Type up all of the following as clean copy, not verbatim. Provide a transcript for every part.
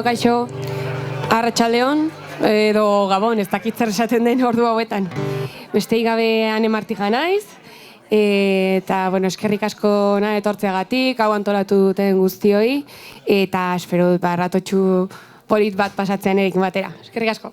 kaixo, arratsaldeon edo gabon, ez dakit zer esaten den ordu hauetan. Besterik gabe Ane Martija naiz, eta eskerrik asko nahi etortzeagatik, hau antolatu duten guztioi, eta espero dut ratotxu polit bat pasatzean erekin batera. Eskerrik asko.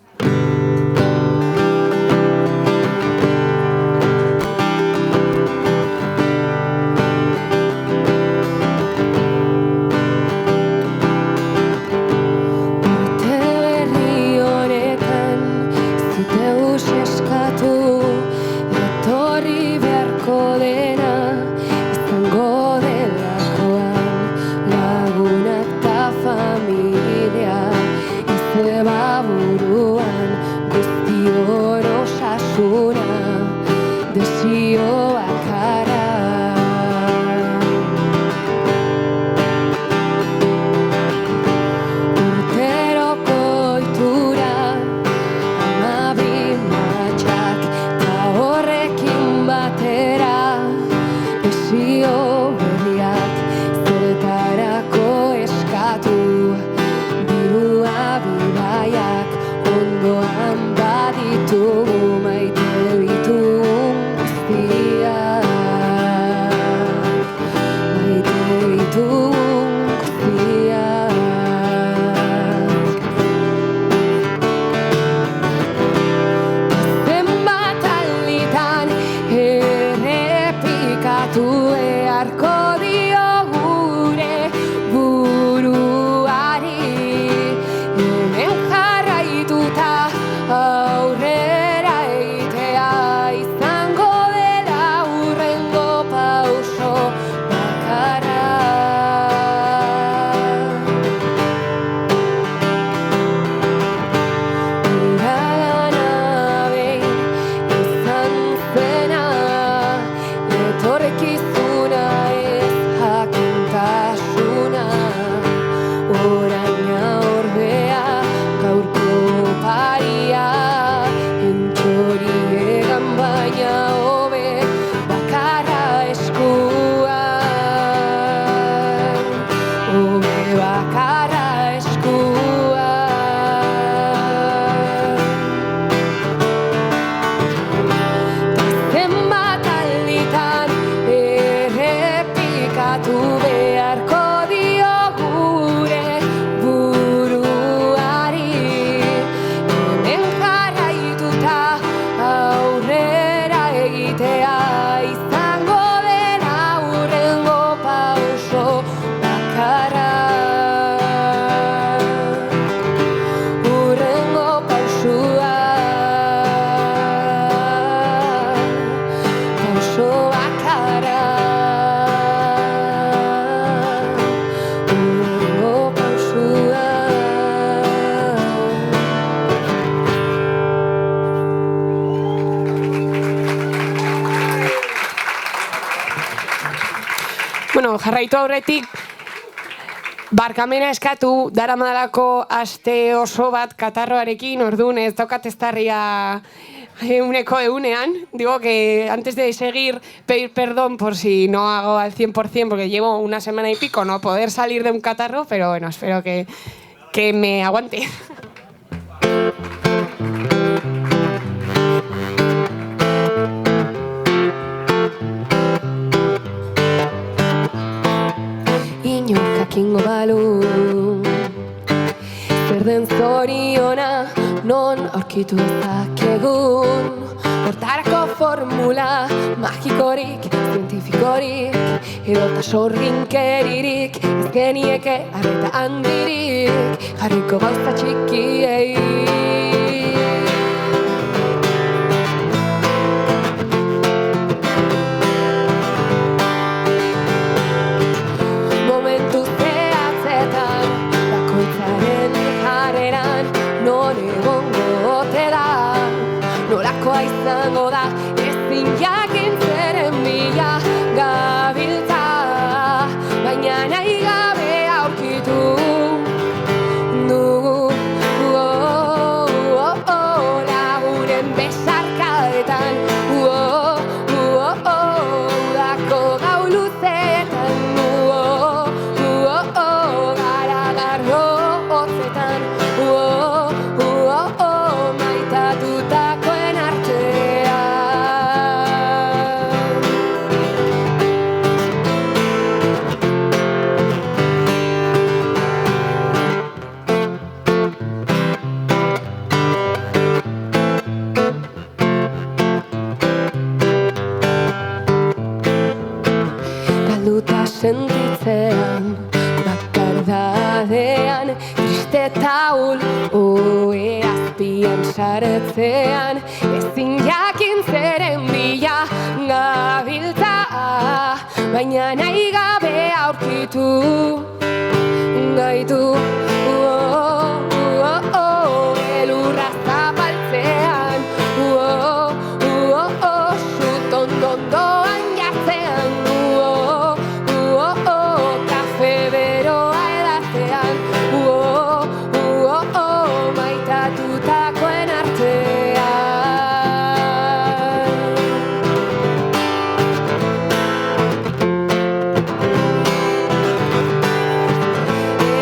Jarraitu aurretik, barkamena eskatu, daramadalako aste oso bat katarroarekin, orduan ez daukat eztarria euneko eunean. Digo que antes de seguir, pedir perdón por si no hago al 100%, porque llevo una semana y pico no poder salir de un catarro, pero bueno, espero que me aguante. Jakingo balu zer den zoriona non aurkitu dezakegun hortarako formula magikorik, zientifikorik edota sorginkeririk ez genieke arreta handirik jarriko gauza txikiei. Izango da ezin jakin zeren bila gabiltza, baina nahi gabe aurkitu dugu lagunen besarkadetan udako gau luzeetan gara garro hotzetan hasertzean, ezin jakin zeren bila gabiltza, baina nahi gabe aurkitu gaitu. Elurra zapaltzean, sutondoan jartzean, kafe beroa edatean, maitatutakoen artean.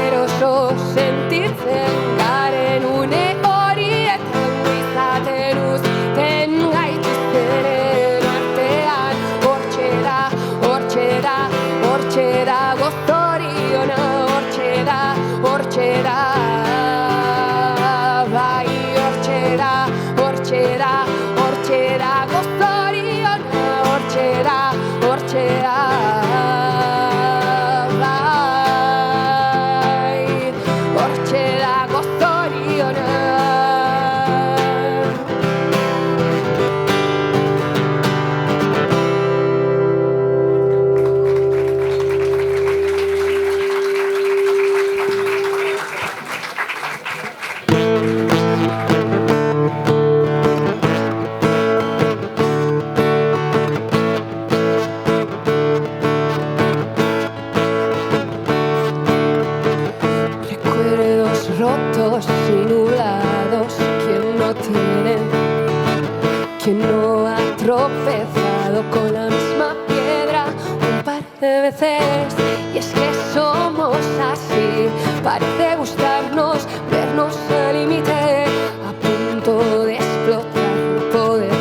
Eroso sentitzen garen une horietan, izaten uzten gaituztenen artean. Hortxe da gozoriona, hortxe da, bai, hortxe da gozoriona, hortxe da, bai, hortxe da gozoriona. Recuerdos rotos y nublados, ¿quién no tiene? ¿Quién no ha tropezado con la misma piedra un par de veces? Y es que somos así, parece gustarnos vernos al límite, a punto de explotar, poder,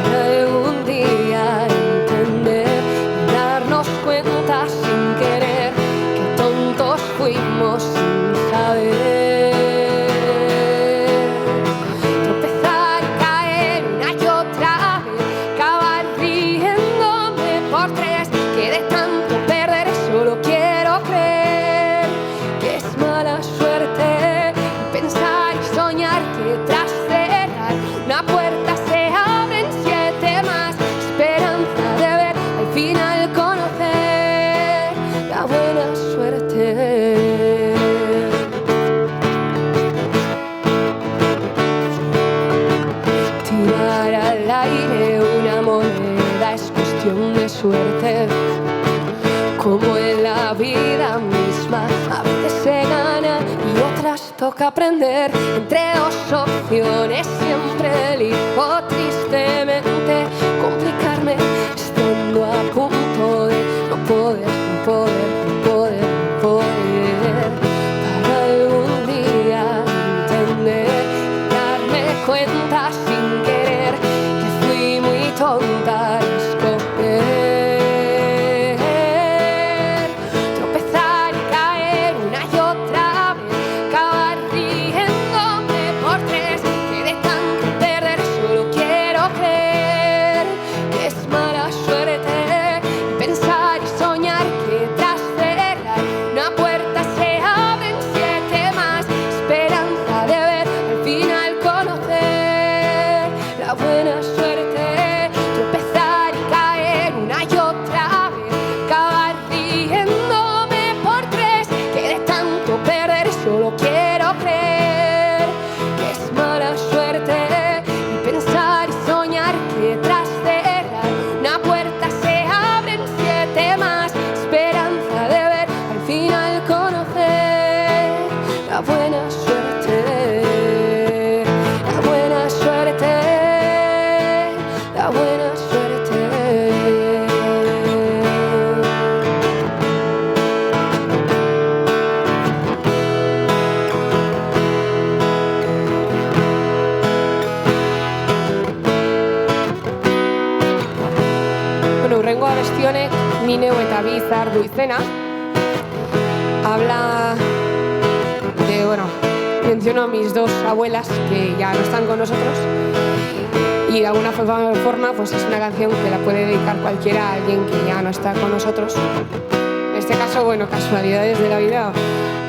para algún día entender y darnos cuenta sin querer que tontos fuimos sin saber. Tropezar y caer una y otra vez, acabar riéndome por tres, que de tanto perder solo quiero creer que es mala suerte. Pensar y soñar que tras cerrar una puerta se abren 7 más, esperanza de ver al final conocer la buena suerte. Tirar al aire una moneda es cuestión de suerte, como en la vida misma, a veces se gana y otras toca aprender. Entre 2 opciones siempre elijo tristemente complicarme, estando a punto de no poder, para algún día entender y darme cuenta sin querer que fui muy tonta al escoger. Tropezar y caer una y otra vez, acabar riéndome por tres, que de tanto perder solo quiero creer que es mala suerte. Pensar y soñar que tras cerrar una puerta se abren 7 más, esperanza de ver al final conocer la buena suerte. Tropezar y caer una y otra vez, acabar riéndome por tres, que de tanto perder solo quiero creer que es mala suerte. Y pensar y soñar que tras cerrar una puerta se abren 7 más, esperanza de ver al final conocer la buena suerte, la buena suerte, la buena suerte. Bueno, hurrengo abestionek ni neu eta bi zardu izena. Habla de, bueno, menciono a mis 2 abuelas que ya no están con nosotros y de alguna forma pues es una canción que la puede dedicar cualquiera a alguien que ya no está con nosotros. En este caso, bueno, casualidades de la vida,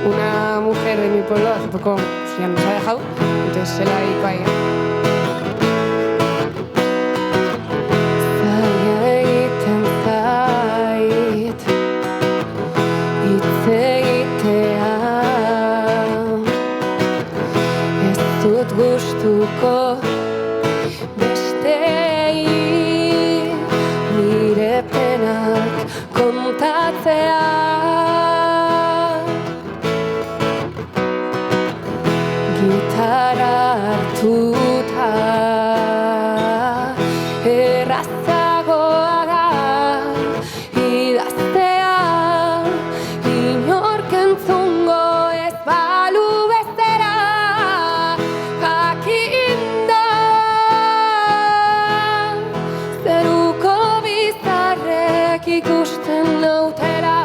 una mujer de mi pueblo hace poco ya nos ha dejado, entonces se la dedico a ella. Gustuko bestei nire penak kontatzea gitarra hartuta errazagoa da idaztea inork entzungo ez balu bestera ikusten nautela,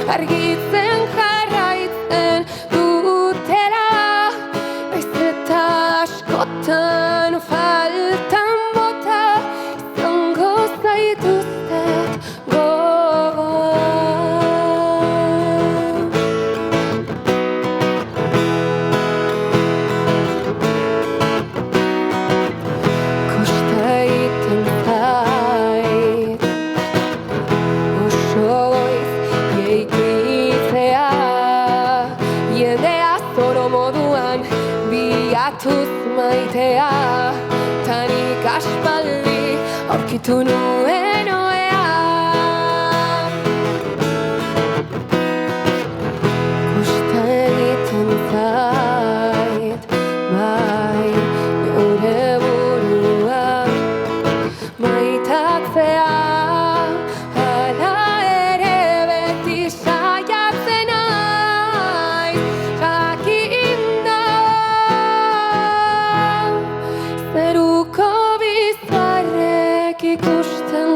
argitzen jarraitzen dutela, baiz eta askotan faltan bota, izango zaituztet gogoan. Kosta egiten zait jendea zoro moduan bilatuz maitea tanik aspaldi aurkitu nuen oea kosta egiten zait bai geure burua maitatzea ikusten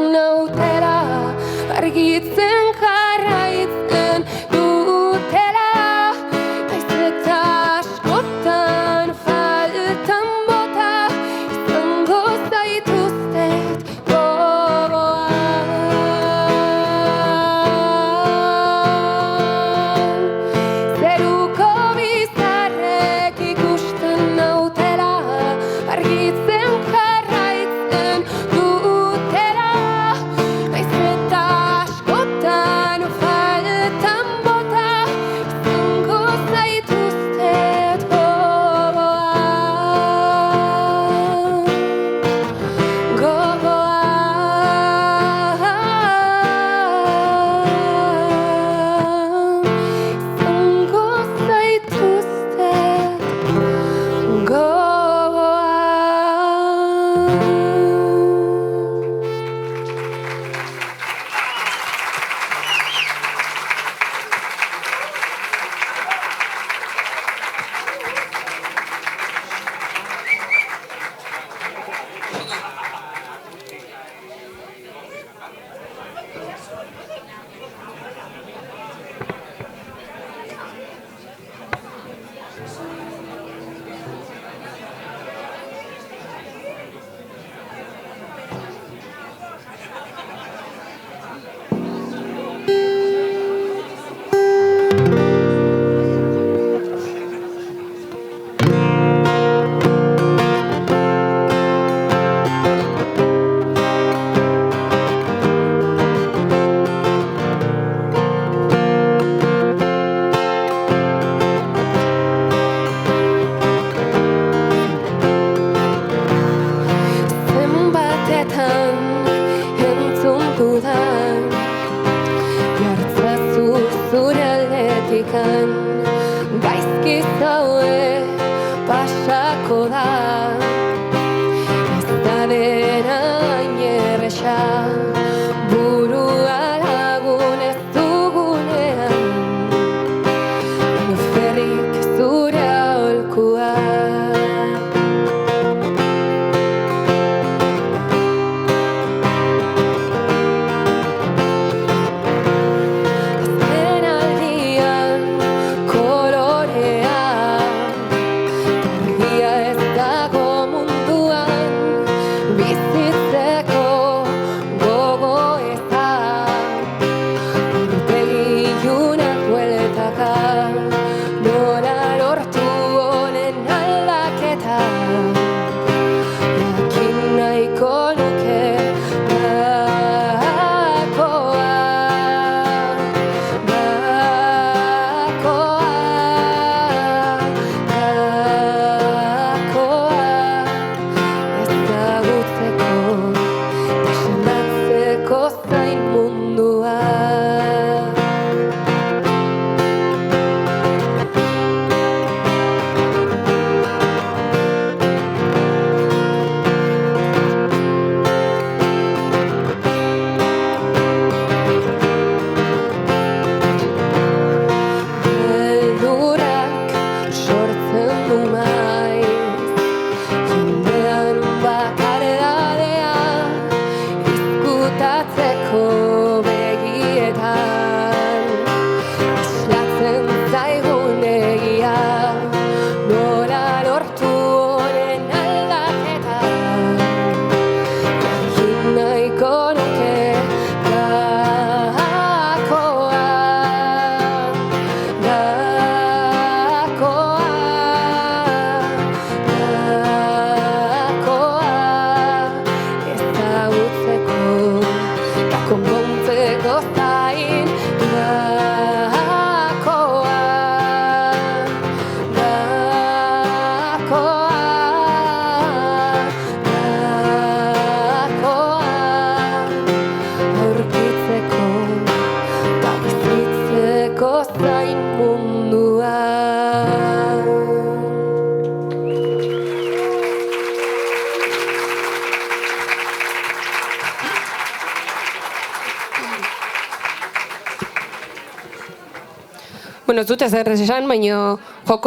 Bueno, ez dut ez errez esan, baina jo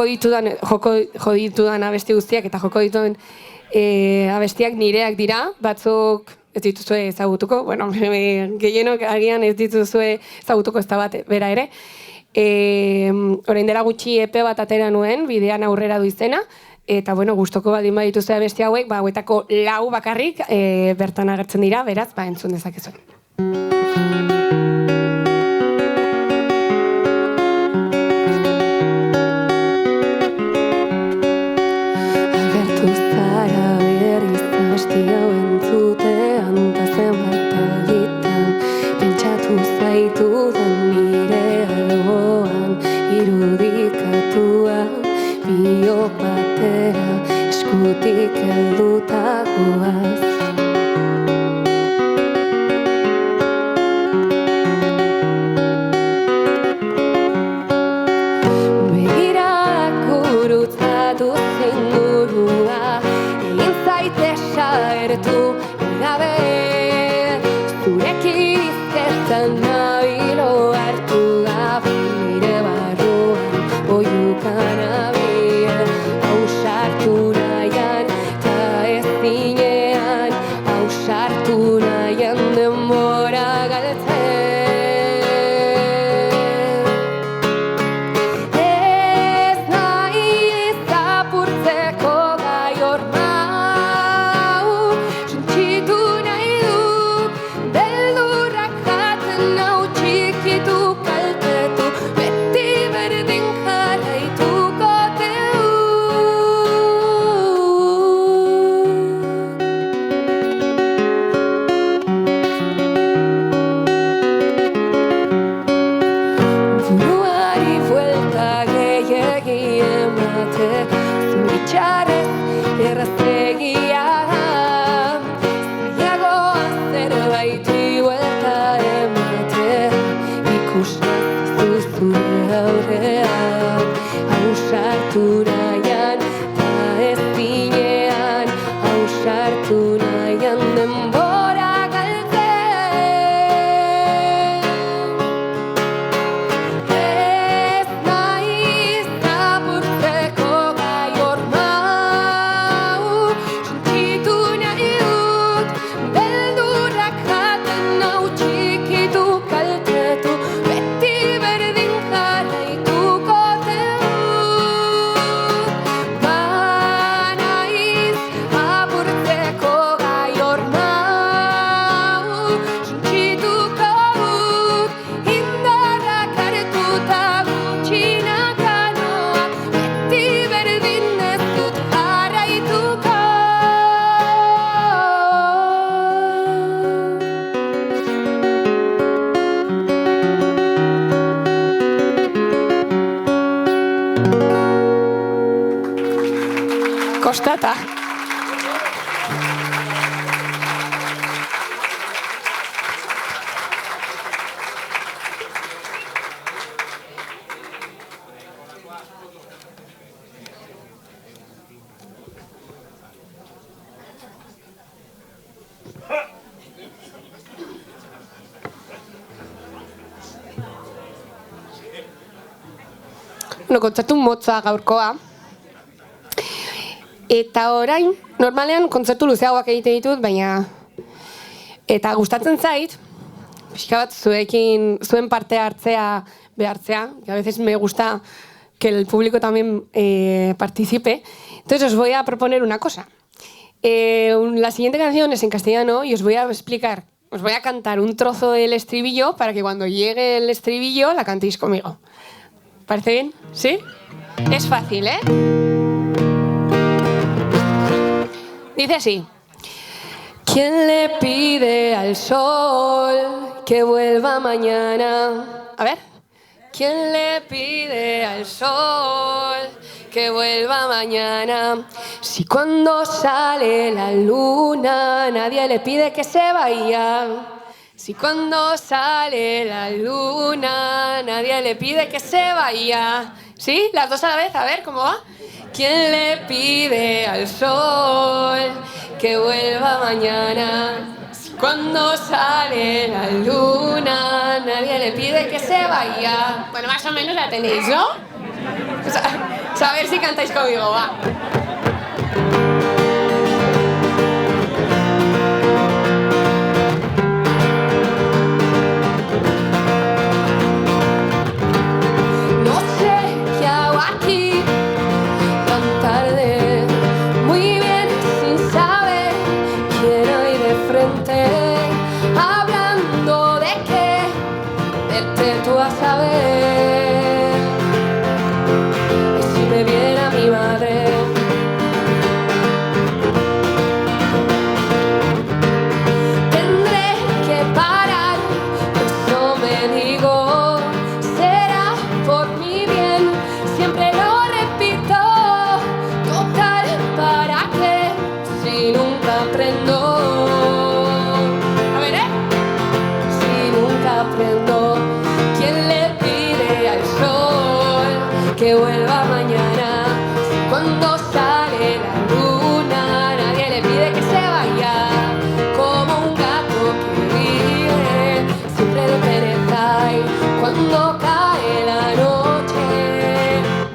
ditudan abesti guztiak eta joko dituen abestiak nireak dira, batzuk ez dituzue ezagutuko, bueno, gehienok agian ez dituzue ezagutuko ez da bat bera ere. Orain dela gutxi EP bat atera nuen, bidean aurrera du izena, eta bueno, gustoko baldin badituzue abesti hauek, hauetako 4 bakarrik bertan agertzen dira, beraz, entzun dezakezuen. Eskutik heldutagoaz Begiradak gurutzatu zingurua Egin zaite saertu gabe Zurekin izketan nabilo hartu gabe Nire barruan oiukan abie Ausartu nahian eta ez dinean Ausartu nahian denbora galtzen Ez naiz apurtzeko gai hormau Suntsitu nahi duk beldurrak jaten nau txikitu kaltetu Beti berdin jarraituko Buruari buelta gehiagi emate Zuritxarrez erraztegia da Zailagoa zerbaiti buelta emate Ikusten zuzure aurrean Ausartu nahian eta ez dinean Ausartu nahian denbora galtzen Ez naiz apurtzeko gai hormau Suntsitu nahi dut beldurrak jaten nau txikitu kaltetu Beti berdin jarraituko dut Banaiz apurtzeko gai hormau Suntsituko dut indarrak hartuta gutxinaka noa Beti berdin ez dut jarraituko Kostata. Bueno, kontzertu motza gaurkoa. Eta orain, normalean kontzertu luzeagoak egiten ditut, baina eta gustatzen zait, pixka bat zuen parte hartzea behartzea, que a veces me gusta que el público también participe. Entonces os voy a proponer una cosa. La siguiente canción es en castellano y os voy a explicar, os voy a cantar un trozo del estribillo para que cuando llegue el estribillo la cantéis conmigo. ¿Parece bien? ¿Sí? Es fácil, ¿eh? Dice así. ¿Quién le pide al sol que vuelva mañana? A ver. ¿Quién le pide al sol que vuelva mañana? Si cuando sale la luna nadie le pide que se vaya. Si cuando sale la luna nadie le pide que se vaya. ¿Sí? Las dos a la vez, a ver cómo va. ¿Quién le pide al sol que vuelva mañana? Si Cuando sale la luna, nadie le pide que se vaya. Bueno, más o menos la tenéis, ¿no? A ver si cantáis conmigo, va. No sé qué hago aquí tan tarde, muy bien sin saber quién hay de frente, hablando de qué, vete tú a saber. Y si me viera mi madre, tendré que parar, eso me digo, será por mi bien, siempre lo repito, total, ¿para qué? Si nunca aprendo. A ver, si nunca aprendo, ¿quién le pide al sol que vuelva mañana? Cuando sale la luna, nadie le pide que se vaya, como un gato que vive siempre de pereza, y cuando cae la noche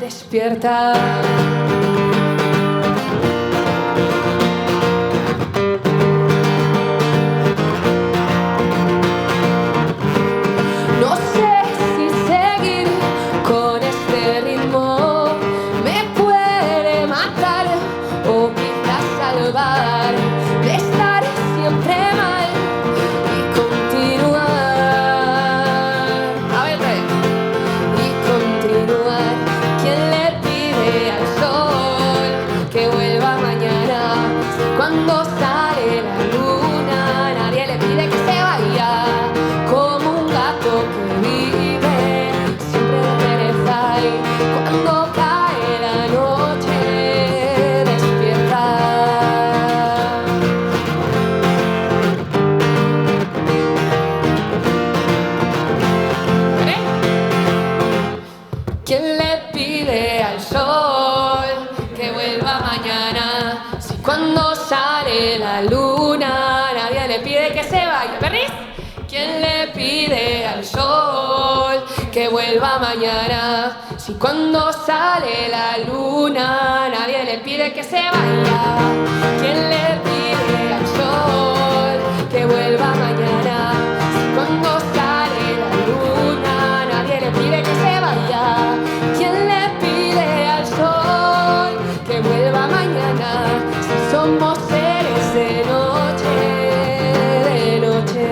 despierta. No sé si seguir con este ritmo, me puede matar o quizás salvar de estar siempre mal y continuar. A ver, y continuar. ¿Quién le pide al sol que vuelva mañana? Cuando sale la luna, nadie le pide que se vaya, como un gato que vive siempre de pereza, y cuando cae la noche despierta. ¿Quién le pide al sol que vuelva mañana? Si cuando sale la luna nadie le pide que se vaya. ¿Perris? ¿Quién le pide al sol que vuelva mañana? Si cuando sale la luna nadie le pide que se vaya. ¿Quién le pide al sol que vuelva mañana? Si cuando sale la luna nadie le pide que se vaya. ¿Quién le pide al sol que vuelva mañana? Si somos seres de noche, de noche.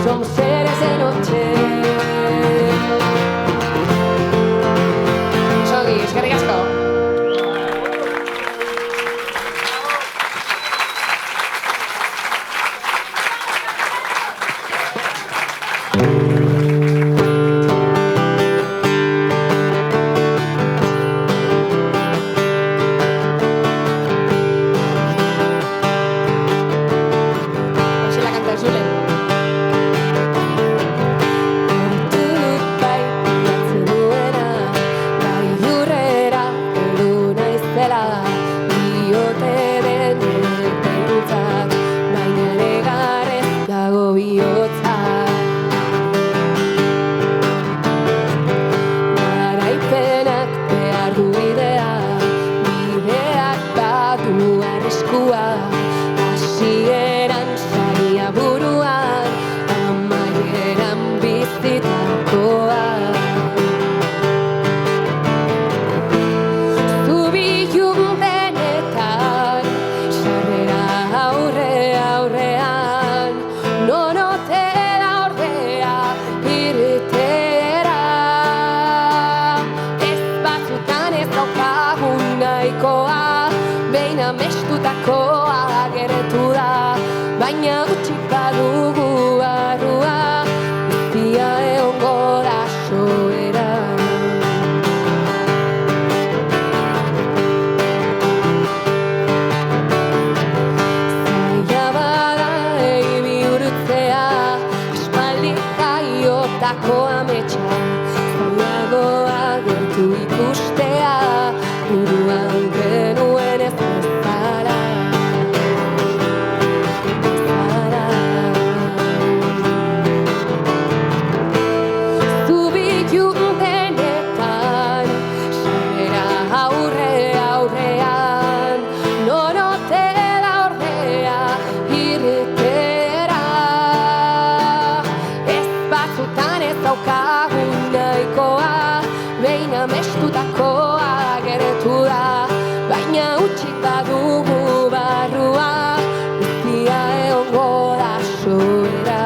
Somos seres de noche. Sogui, eskerrik asko. Hauxe la kanta Julen. Bai, idatzi duena, bai lurrera, eluna izela, diote denek behintzat, baina negarrez dago bihotza. Garaipenak behar du bidea, bideak badu arriskua, hasieran saria buruan, amaieran bizitakoa. Zubi jundenetan, sarrera aurrean, non ote da ordea irtera. Ez batzutan ez daukagun nahikoa, behin amestutakoa gertu da, baina gutxik badugu barrua, guztia egongo da soera. Zaila bada egi bihurtzea, aspaldi jaiotako ametsa, zailagoa gertu ikustea, buruan genuen ez bezala. amestutakoa gertu da, baina utxik badugu barrua, guztia egongo da soera.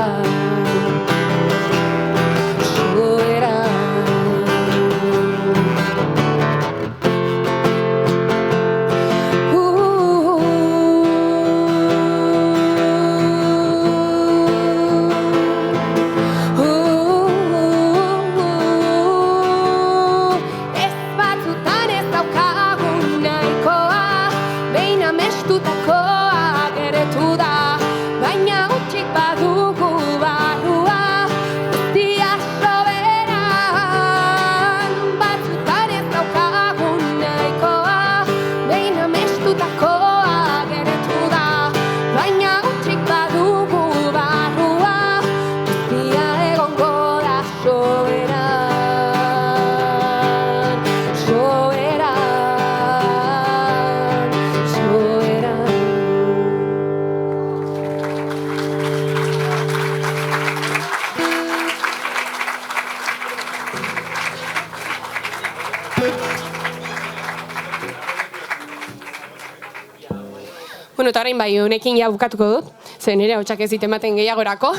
Bueno, eta horrein bai, honekin ja bukatuko dut, zen nire hotxak ez dit ematen gehiagorako.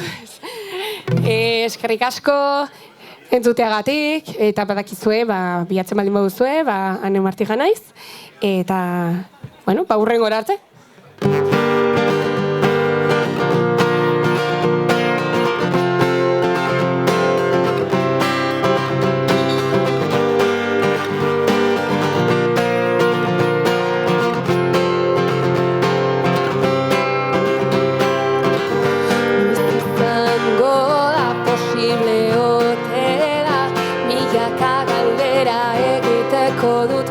Eskerrik asko entzuteagatik, eta badakizue, bilatzen baldin baduzue, Ane Martija naiz, eta, bueno, hurrengora arte. Milaka galdera egiteko dut